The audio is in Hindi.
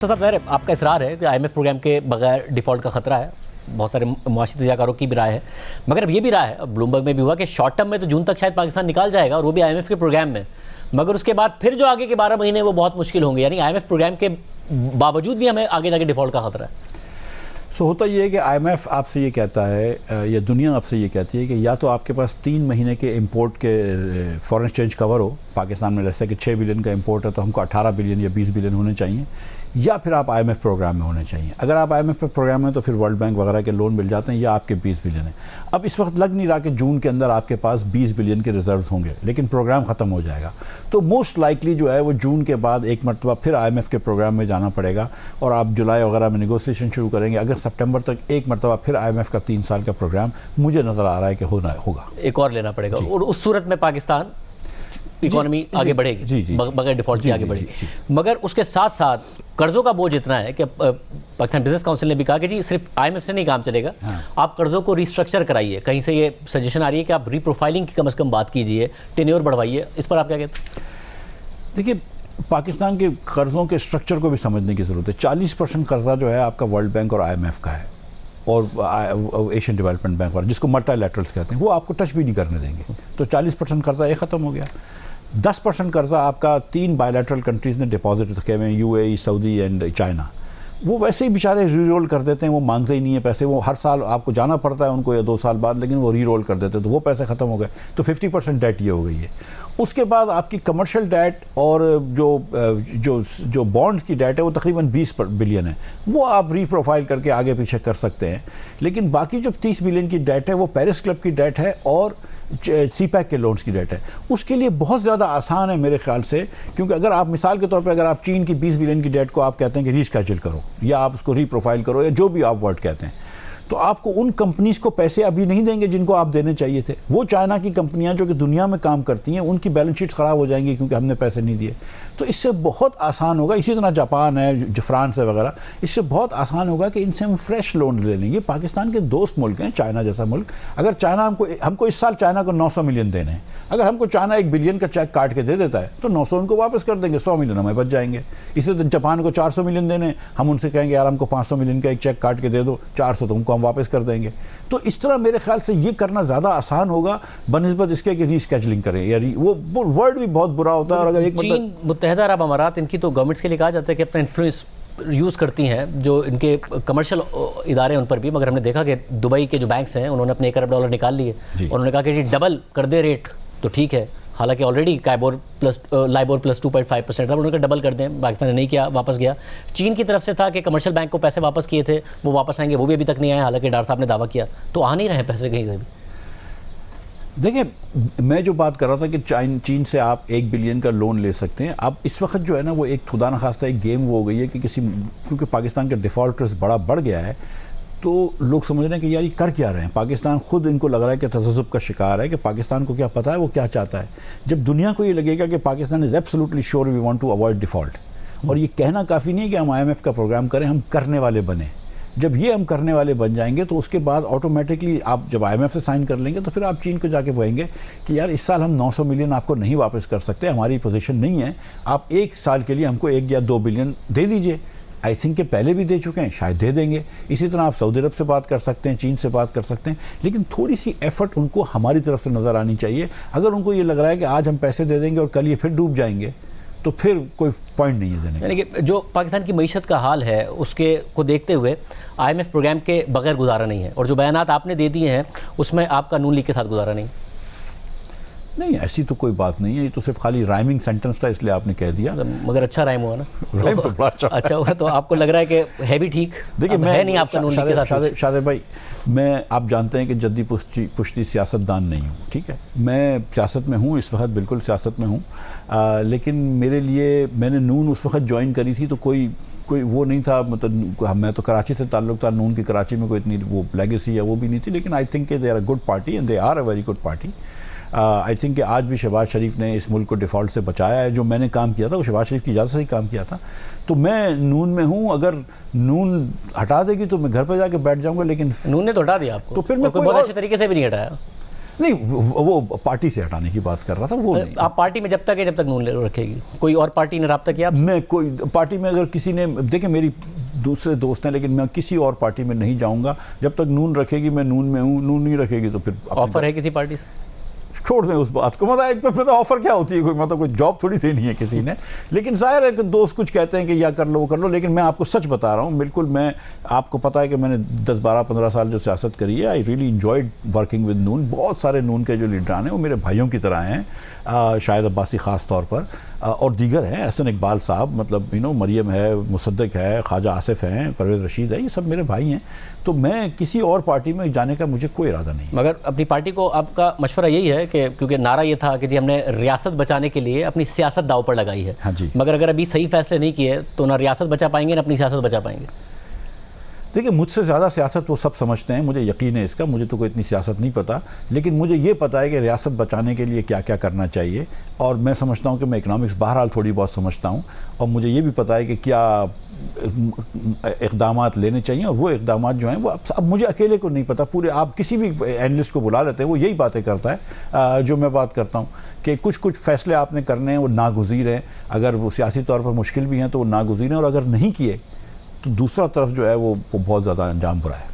तो साहब ज़ाहिर है आपका इसरार है कि आईएमएफ प्रोग्राम के बगैर डिफ़ॉल्ट का ख़तरा है। बहुत सारे मुआशी तजज़ियाकारों की भी राय है, मगर अब ये भी राय है, ब्लूमबर्ग में भी हुआ कि शॉर्ट टर्म में तो जून तक शायद पाकिस्तान निकाल जाएगा और वो भी आईएमएफ के प्रोग्राम में, मगर उसके बाद फिर जो आगे के 12 महीने वो बहुत मुश्किल होंगे। यानी आईएमएफ प्रोग्राम के बावजूद भी हमें आगे जाके डिफ़ॉल्ट का ख़तरा है। सो होता ये है कि आईएमएफ आपसे ये कहता है या दुनिया आपसे ये कहती है कि या तो आपके पास 3 महीने के इंपोर्ट के फॉरेन एक्सचेंज कवर हो, पाकिस्तान में जैसे कि 6 बिलियन का इंपोर्ट है तो हमको 18 बिलियन या 20 बिलियन होने चाहिए, या फिर आप आईएमएफ प्रोग्राम में होने चाहिए। अगर आप आईएमएफ प्रोग्राम में तो फिर वर्ल्ड बैंक वगैरह के लोन मिल जाते हैं या आपके 20 बिलियन है। अब इस वक्त लग नहीं रहा कि जून के अंदर आपके पास 20 बिलियन के रिजर्व्स होंगे, लेकिन प्रोग्राम ख़त्म हो जाएगा तो मोस्ट लाइकली जो है वो जून के बाद एक मरतबा फिर आईएमएफ के प्रोग्राम में जाना पड़ेगा और आप जुलाई वगैरह में नेगोशिएशन शुरू करेंगे। अगर सितंबर तक एक मरतबा फिर आईएमएफ का 3 साल का प्रोग्राम मुझे नज़र आ रहा है कि होगा, एक और लेना पड़ेगा और उस सूरत में पाकिस्तान इकोनॉमी आगे बढ़ेगी, बगैर डिफॉल्ट के आगे बढ़ेगी। मगर उसके साथ साथ कर्जों का बोझ इतना है कि पाकिस्तान बिजनेस काउंसिल ने भी कहा कि जी सिर्फ आईएमएफ से नहीं काम चलेगा, आप कर्जों को रिस्ट्रक्चर कराइए। कहीं से ये सजेशन आ रही है कि आप रीप्रोफाइलिंग की कम से कम बात कीजिए, टेन्योर बढ़वाइए। इस पर आप क्या कहते हैं? देखिए, पाकिस्तान के कर्ज़ों के स्ट्रक्चर को भी समझने की ज़रूरत है। 40% कर्जा जो है आपका वर्ल्ड बैंक और आईएमएफ का है और एशियन डेवलपमेंट बैंक वाला, जिसको मल्टीलैटरल्स कहते हैं, वो आपको टच भी नहीं करने देंगे। तो 40% कर्जा ये ख़त्म हो गया। 10% कर्जा आपका 3 बायलैटरल कंट्रीज़ ने डिपॉजिट रखे हुए हैं, यूएई, सऊदी एंड चाइना। वो वैसे ही बेचारे री-रोल कर देते हैं, वो मांगते ही नहीं है पैसे। वो हर साल आपको जाना पड़ता है उनको या 2 साल बाद, लेकिन वो री-रोल कर देते हैं, तो वो पैसे ख़त्म हो गए। तो 50% डेट ये हो गई है। उसके बाद आपकी कमर्शियल डेट और जो बॉन्ड्स की डेट है वो तकरीबन 20 बिलियन है, वो आप रीप्रोफाइल करके आगे पीछे कर सकते हैं। लेकिन बाकी जो 30 बिलियन की डेट है वो पेरिस क्लब की डेट है और सीपैक के लोन्स की डेट है। उसके लिए बहुत ज़्यादा आसान है मेरे ख्याल से, क्योंकि अगर आप मिसाल के तौर पे अगर आप चीन की 20 बिलियन की डेट को आप कहते हैं कि रीस्केड्यूल करो या आप उसको रीप्रोफाइल करो या जो भी आप वर्ड कहते हैं, तो आपको उन कंपनीज को पैसे अभी नहीं देंगे जिनको आप देने चाहिए थे। वो चाइना की कंपनियां जो कि दुनिया में काम करती हैं, उनकी बैलेंस शीट्स ख़राब हो जाएंगी क्योंकि हमने पैसे नहीं दिए। तो इससे बहुत आसान होगा, इसी तरह जापान है, फ्रांस है वगैरह, इससे बहुत आसान होगा कि इनसे हम फ्रेश लोन ले लेंगे। पाकिस्तान के दोस्त मुल्क हैं, चाइना जैसा मुल्क। अगर चाइना हमको इस साल चाइना को 900 मिलियन देने हैं, अगर हमको चाइना 1 बिलियन का चेक काट के दे देता है तो 900 उनको वापस कर देंगे, 100 मिलियन हमें बच जाएंगे। इसी तरह जापान को 400 मिलियन देने, हम उनसे कहेंगे यार हमको 500 मिलियन का एक चेक काट के दे दो, 400 तो उनको हम वापस कर देंगे। तो इस तरह मेरे ख्याल से ये करना ज़्यादा आसान होगा बनिस्बत इसके कि रीस्केड्यूलिंग करें, या वो वर्ड भी बहुत बुरा होता है। और अगर एक चीन, मुत्तहिदा अरब अमारात, इनकी तो गवर्नमेंट्स के लिए कहा जाता है कि अपना इन्फ्लुएंस यूज़ करती हैं जो इनके कमर्शियल इदारे हैं उन पर भी, मगर हमने देखा कि दुबई के जो बैंक्स हैं उन्होंने अपने $1 अरब निकाल लिए। उन्होंने कहा कि जी डबल कर दे रेट तो ठीक है, हालांकि ऑलरेडी लाइबोर प्लस 2.5% था, उन्होंने डबल कर दें। पाकिस्तान ने नहीं किया, वापस गया। चीन की तरफ से था कि कमर्शियल बैंक को पैसे वापस किए थे, वो वापस आएंगे, वो भी अभी तक नहीं आए, हालांकि डार साहब ने दावा किया। तो आ नहीं रहे पैसे कहीं से भी। देखिए, मैं जो बात कर रहा था कि चीन से आप 1 बिलियन का लोन ले सकते हैं। अब इस वक्त जो है ना वो एक खुदा न खास्ता एक गेम वो हो गई है कि क्योंकि पाकिस्तान का डिफ़ॉल्ट रिस्क बड़ा बढ़ गया है, तो लोग समझ रहे हैं कि यार ये कर क्या रहे हैं। पाकिस्तान खुद इनको लग रहा है कि तज़ब्ज़ुब का शिकार है कि पाकिस्तान को क्या पता है वो क्या चाहता है। जब दुनिया को ये लगेगा कि Pakistan is absolutely sure we want to avoid default, और ये कहना काफ़ी नहीं है कि हम आईएमएफ का प्रोग्राम करें, हम करने वाले बने। जब ये हम करने वाले बन जाएंगे तो उसके बाद ऑटोमेटिकली आप जब आईएमएफ से साइन कर लेंगे तो फिर आप चीन को जाके कहेंगे कि यार इस साल हम 900 मिलियन आपको नहीं वापस कर सकते, हमारी पोजीशन नहीं है, आप 1 साल के लिए हमको 1 या 2 बिलियन दे दीजिए। आई थिंक कि पहले भी दे चुके हैं, शायद दे देंगे। इसी तरह आप सऊदी अरब से बात कर सकते हैं, चीन से बात कर सकते हैं, लेकिन थोड़ी सी एफर्ट उनको हमारी तरफ से नज़र आनी चाहिए। अगर उनको ये लग रहा है कि आज हम पैसे दे देंगे और कल ये फिर डूब जाएंगे तो फिर कोई पॉइंट नहीं है देने। यानी कि जो पाकिस्तान की मईशत का हाल है उसके को देखते हुए आईएमएफ प्रोग्राम के बगैर गुजारा नहीं है, और जो बयानात आपने दे दिए हैं उसमें आपका नून लीग के साथ गुजारा नहीं, ऐसी तो कोई बात नहीं है। ये तो सिर्फ खाली राइमिंग सेंटेंस था इसलिए आपने कह दिया, मगर अच्छा राइम हुआ ना। राइम तो बड़ा अच्छा हुआ। तो आपको लग रहा है कि है भी ठीक? देखिए, मैं है नहीं आपका नून लीग के साथ। शादिर भाई, मैं आप जानते हैं कि जद्दी पुश्ती सियासतदान नहीं हूँ, ठीक है। मैं सियासत में हूँ इस वक्त, बिल्कुल सियासत में हूँ, लेकिन मेरे लिए मैंने नून उस वक्त ज्वाइन करी थी तो कोई वो नहीं था, मतलब मैं तो कराची से ताल्लुक़ था, नून की कराची में कोई इतनी वो लेगेसी है वो भी नहीं थी। लेकिन I think they are a good party and they are a very good party. I think कि आज भी शहबाज शरीफ ने इस मुल्क को डिफ़ॉल्ट से बचाया है। जो मैंने काम किया था वो शहबाज शरीफ की इजाज़त से ही काम किया था। तो मैं नून में हूँ, अगर नून हटा देगी तो मैं घर पर जाके बैठ जाऊँगा, लेकिन नून ने तो हटा दिया आपको, तो फिर मैं कोई बहुत अच्छे तरीके से भी नहीं हटाया। नहीं, वो पार्टी से हटाने की बात कर रहा था, वो नहीं। आप पार्टी में जब तक नून रखेगी, कोई और पार्टी ने रब्ता किया? मैं कोई पार्टी में अगर किसी ने, देखिए मेरी दूसरे दोस्त हैं, लेकिन मैं किसी और पार्टी में नहीं जाऊंगा जब तक नून रखेगी। मैं नून में हूँ, नून नहीं रखेगी तो फिर ऑफर है किसी पार्टी से? छोड़ दें उस बात को, मतलब ऑफर क्या होती है, कोई मतलब कोई जॉब थोड़ी देनी है किसी ने। लेकिन जाहिर है कि दोस्त कुछ कहते हैं कि या कर लो वो कर लो, लेकिन मैं आपको सच बता रहा हूँ, बिल्कुल मैं, आपको पता है कि मैंने 10-12-15 साल जो सियासत करी है, I really enjoyed working with Noon. बहुत सारे नून के जो लीडरान हैं वो मेरे भाइयों की तरह हैं, शाहिद अब्बासी ख़ास तौर पर, और दीगर हैं, एहसन इकबाल साहब, मतलब मरियम है, मुसद्दिक है, ख्वाजा आसिफ हैं, परवेज़ रशीद है, ये सब मेरे भाई हैं। तो मैं किसी और पार्टी में जाने का मुझे कोई इरादा नहीं। मगर अपनी पार्टी को आपका मशवरा यही है कि, क्योंकि नारा ये था कि जी हमने रियासत बचाने के लिए अपनी सियासत दाव पर लगाई है। हाँ जी। मगर अगर अभी सही फैसले नहीं किए तो ना रियासत बचा पाएंगे ना अपनी सियासत बचा पाएंगे। देखिए, मुझसे ज़्यादा सियासत वो सब समझते हैं, मुझे यकीन है इसका, मुझे तो कोई इतनी सियासत नहीं पता, लेकिन मुझे ये पता है कि रियासत बचाने के लिए क्या क्या करना चाहिए। और मैं समझता हूँ कि मैं इकनॉमिक्स बहरहाल थोड़ी बहुत समझता हूँ, और मुझे ये भी पता है कि क्या इक़दामात लेने चाहिए, और वो इक़दामात जो हैं वो अब मुझे अकेले को नहीं पता, पूरे आप किसी भी एनालिस्ट को बुला लेते हैं, वो यही बातें करता है जो मैं बात करता हूँ कि कुछ कुछ फैसले आपने करने हैं, वो नागुज़ीर हैं, अगर वो सियासी तौर पर मुश्किल भी हैं तो वो नागुज़ीर हैं, और अगर नहीं किए तो दूसरा तरफ जो है वो बहुत ज़्यादा अंजाम बुरा है।